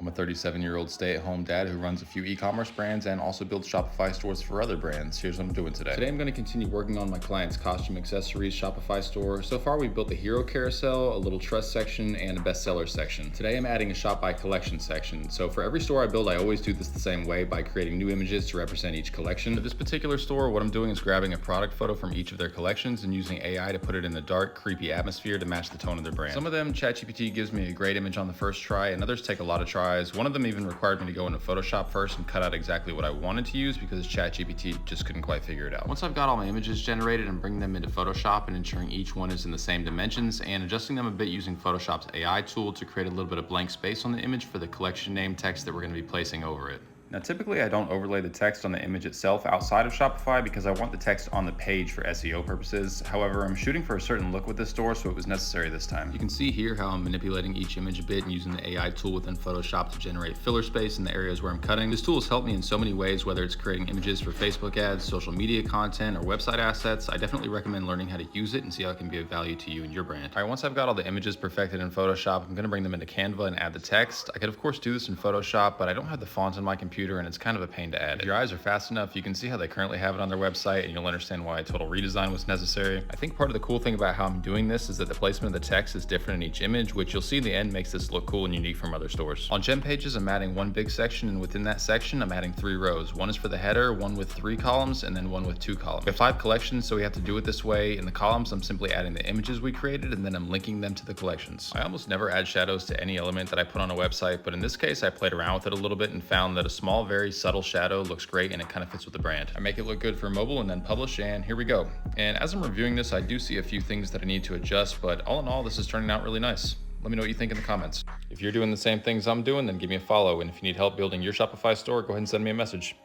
I'm a 37-year-old stay-at-home dad who runs a few e-commerce brands and also builds Shopify stores for other brands. Here's what I'm doing today. Today I'm going to continue working on my client's costume accessories Shopify store. So far we've built a hero carousel, a little trust section, and a bestseller section. Today I'm adding a shop by collection section. So for every store I build, I always do this the same way by creating new images to represent each collection. For this particular store, what I'm doing is grabbing a product photo from each of their collections and using AI to put it in a dark, creepy atmosphere to match the tone of their brand. Some of them, ChatGPT gives me a great image on the first try, and others take a lot of tries. One of them even required me to go into Photoshop first and cut out exactly what I wanted to use because ChatGPT just couldn't quite figure it out. Once I've got all my images generated, I'm bringing them into Photoshop and ensuring each one is in the same dimensions and adjusting them a bit using Photoshop's AI tool to create a little bit of blank space on the image for the collection name text that we're going to be placing over it. Now, typically I don't overlay the text on the image itself outside of Shopify because I want the text on the page for SEO purposes. However, I'm shooting for a certain look with this store, so it was necessary this time. You can see here how I'm manipulating each image a bit and using the AI tool within Photoshop to generate filler space in the areas where I'm cutting. This tool has helped me in so many ways, whether it's creating images for Facebook ads, social media content, or website assets. I definitely recommend learning how to use it and see how it can be of value to you and your brand. All right, once I've got all the images perfected in Photoshop, I'm gonna bring them into Canva and add the text. I could of course do this in Photoshop, but I don't have the font on my computer and it's kind of a pain to add. If your eyes are fast enough, you can see how they currently have it on their website and you'll understand why a total redesign was necessary. I think part of the cool thing about how I'm doing this is that the placement of the text is different in each image, which you'll see in the end makes this look cool and unique from other stores. On gem pages, I'm adding one big section, and within that section, I'm adding 3 rows. One is for the header, one with 3 columns, and then one with 2 columns. We have 5 collections, so we have to do it this way. In the columns, I'm simply adding the images we created, and then I'm linking them to the collections. I almost never add shadows to any element that I put on a website, but in this case, I played around with it a little bit and found that a small, very subtle shadow looks great and it kind of fits with the brand. I make it look good for mobile and then publish, and here we go. And as I'm reviewing this, I do see a few things that I need to adjust, but all in all, this is turning out really nice. Let me know what you think in the comments. If you're doing the same things I'm doing, then give me a follow. And if you need help building your Shopify store, go ahead and send me a message.